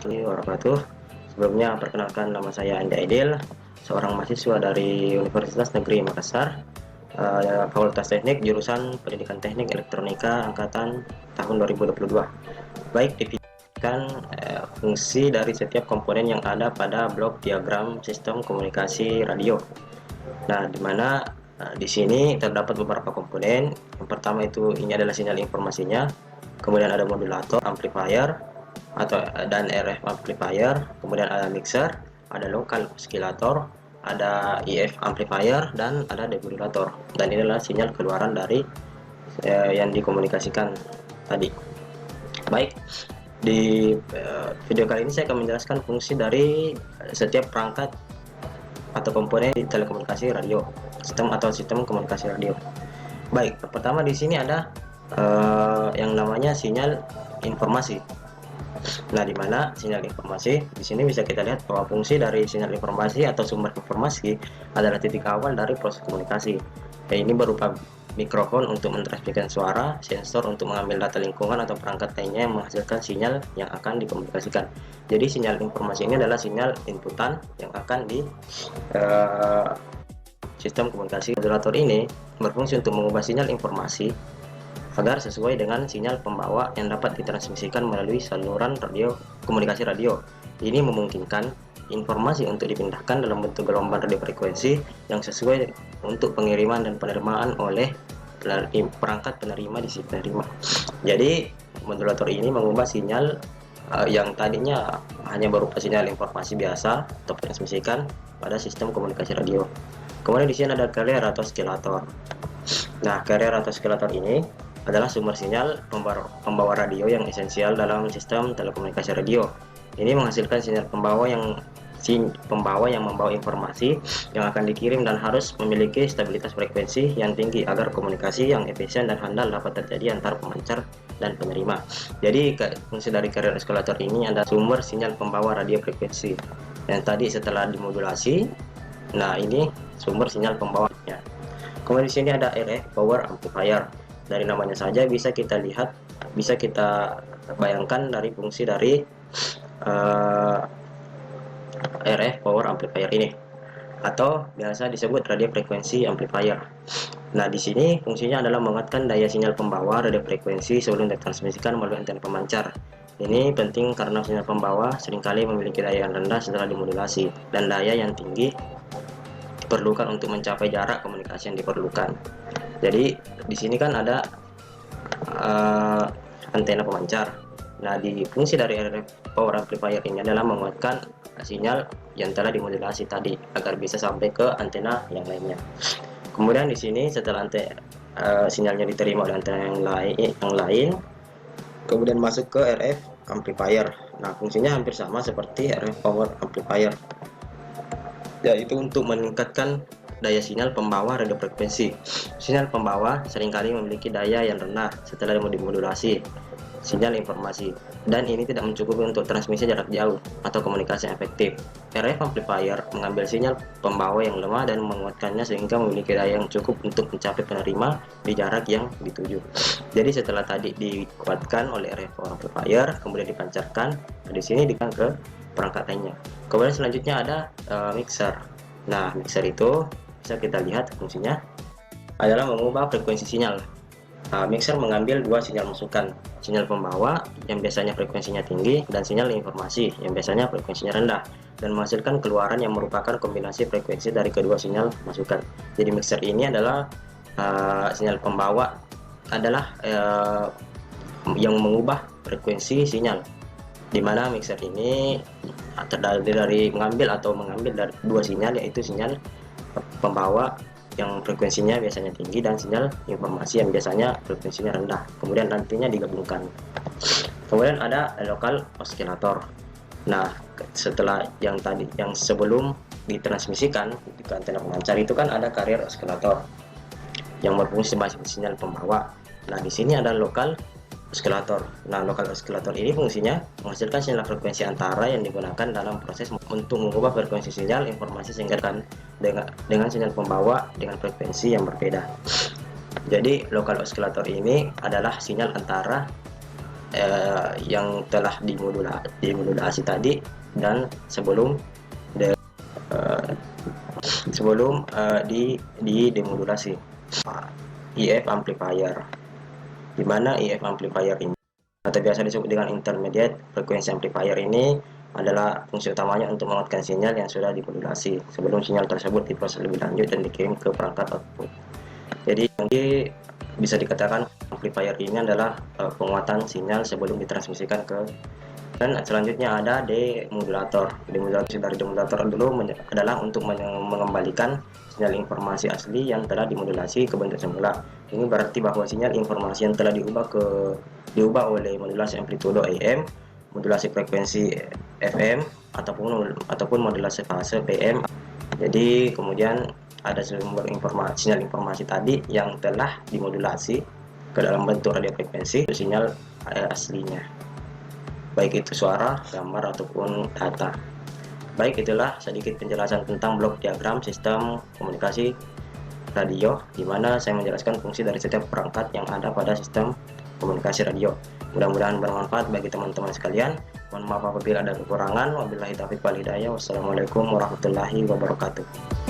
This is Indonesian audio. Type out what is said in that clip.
wabarakatuh. Sebelumnya perkenalkan, nama saya Andi Aidil, seorang mahasiswa dari Universitas Negeri Makassar, Fakultas Teknik, jurusan Pendidikan Teknik Elektronika angkatan tahun 2022. Baik, divideokan fungsi dari setiap komponen yang ada pada blok diagram sistem komunikasi radio. Nah, di mana di sini terdapat beberapa komponen. Yang pertama itu ini adalah sinyal informasinya, kemudian ada modulator, amplifier dan RF amplifier, kemudian ada mixer, ada local oscillator, ada EF amplifier, dan ada demodulator. Dan ini adalah sinyal keluaran dari yang dikomunikasikan tadi. Baik, di video kali ini saya akan menjelaskan fungsi dari setiap perangkat atau komponen di telekomunikasi radio, sistem komunikasi radio. Baik, pertama di sini ada yang namanya sinyal informasi. Nah, di mana sinyal informasi di sini bisa kita lihat bahwa fungsi dari sinyal informasi atau sumber informasi adalah titik awal dari proses komunikasi. Ini berupa mikrofon untuk mentransmisikan suara, sensor untuk mengambil data lingkungan atau perangkat lainnya yang menghasilkan sinyal yang akan dikomunikasikan. Jadi sinyal informasi ini adalah sinyal inputan yang akan di sistem komunikasi. Modulator ini berfungsi untuk mengubah sinyal informasi agar sesuai dengan sinyal pembawa yang dapat ditransmisikan melalui saluran radio komunikasi radio. Ini memungkinkan informasi untuk dipindahkan dalam bentuk gelombang radio frekuensi yang sesuai untuk pengiriman dan penerimaan oleh perangkat penerima di sisi penerima. Jadi modulator ini mengubah sinyal yang tadinya hanya berupa sinyal informasi biasa atau transmisikan pada sistem komunikasi radio. Kemudian di sini ada carrier atau oscillator. Nah, carrier atau oscillator ini adalah sumber sinyal pembawa radio yang esensial dalam sistem telekomunikasi radio. Ini menghasilkan sinyal pembawa yang membawa informasi yang akan dikirim dan harus memiliki stabilitas frekuensi yang tinggi agar komunikasi yang efisien dan handal dapat terjadi antara pemancar dan penerima. Jadi fungsi dari carrier oscillator ini ada sumber sinyal pembawa radio frekuensi yang tadi setelah dimodulasi. Nah, ini sumber sinyal pembawanya. Kemudian di sini ada RF power amplifier. Dari namanya saja bisa kita lihat, bisa kita bayangkan dari fungsi dari RF power amplifier ini, atau biasa disebut radio frekuensi amplifier. Nah, di sini fungsinya adalah menguatkan daya sinyal pembawa radio frekuensi sebelum ditransmisikan melalui antena pemancar. Ini penting karena sinyal pembawa seringkali memiliki daya yang rendah setelah dimodulasi, dan daya yang tinggi diperlukan untuk mencapai jarak komunikasi yang diperlukan. Jadi di sini kan ada antena pemancar. Nah, di fungsi dari RF power amplifier ini adalah menguatkan sinyal yang telah dimodulasi tadi agar bisa sampai ke antena yang lainnya. Kemudian di sini setelah sinyalnya diterima oleh antena yang lain, kemudian masuk ke RF amplifier. Nah, fungsinya hampir sama seperti RF power amplifier, yaitu untuk meningkatkan daya sinyal pembawa radio frekuensi. Sinyal pembawa seringkali memiliki daya yang rendah setelah dimodulasi sinyal informasi, dan ini tidak mencukupi untuk transmisi jarak jauh atau komunikasi yang efektif. RF amplifier mengambil sinyal pembawa yang lemah dan menguatkannya sehingga memiliki daya yang cukup untuk mencapai penerima di jarak yang dituju. Jadi setelah tadi dikuatkan oleh RF power amplifier, kemudian dipancarkan, di sini dikang ke perangkat lainnya. Kemudian selanjutnya ada mixer. Nah, mixer itu bisa kita lihat fungsinya adalah mengubah frekuensi sinyal. Mixer mengambil dua sinyal masukan, sinyal pembawa yang biasanya frekuensinya tinggi dan sinyal informasi yang biasanya frekuensinya rendah, dan menghasilkan keluaran yang merupakan kombinasi frekuensi dari kedua sinyal masukan. Jadi mixer ini adalah sinyal pembawa adalah yang mengubah frekuensi sinyal, di mana mixer ini terdiri dari mengambil dari dua sinyal, yaitu sinyal pembawa yang frekuensinya biasanya tinggi dan sinyal informasi yang biasanya frekuensinya rendah, kemudian nantinya digabungkan. Kemudian ada local oscillator. Nah, setelah yang sebelum ditransmisikan ke antena pemancar itu kan ada carrier oscillator yang berfungsi sebagai sinyal pembawa. Nah, di sini ada local oscillator. Nah, local oscillator ini fungsinya menghasilkan sinyal frekuensi antara yang digunakan dalam proses untuk mengubah frekuensi sinyal informasi sehingga kan dengan sinyal pembawa dengan frekuensi yang berbeda. Jadi local oscillator ini adalah sinyal antara yang telah dimodulasi tadi, dan sebelum de, eh, sebelum di demodulasi. EF amplifier, di mana EF amplifier ini atau biasa disebut dengan intermediate frequency amplifier ini adalah fungsi utamanya untuk menguatkan sinyal yang sudah dimodulasi sebelum sinyal tersebut diproses lebih lanjut dan dikirim ke perangkat output. Jadi bisa dikatakan amplifier ini adalah penguatan sinyal sebelum ditransmisikan ke. Dan selanjutnya ada demodulator. Demodulator dari demodulator dulu adalah untuk mengembalikan sinyal informasi asli yang telah dimodulasi ke bentuk semula. Ini berarti bahwa sinyal informasi yang telah diubah oleh modulasi amplitudo AM, modulasi frekuensi FM, ataupun modulasi fase PM. Jadi kemudian ada sumber informasi, sinyal informasi tadi yang telah dimodulasi ke dalam bentuk radio frekuensi sinyal aslinya, baik itu suara, gambar, ataupun data. Baik, itulah sedikit penjelasan tentang blok diagram sistem komunikasi radio, di mana saya menjelaskan fungsi dari setiap perangkat yang ada pada sistem komunikasi radio. Mudah-mudahan bermanfaat bagi teman-teman sekalian. Mohon maaf apabila ada kekurangan. Wabillahi taufiq wal hidayah. Wassalamualaikum warahmatullahi wabarakatuh.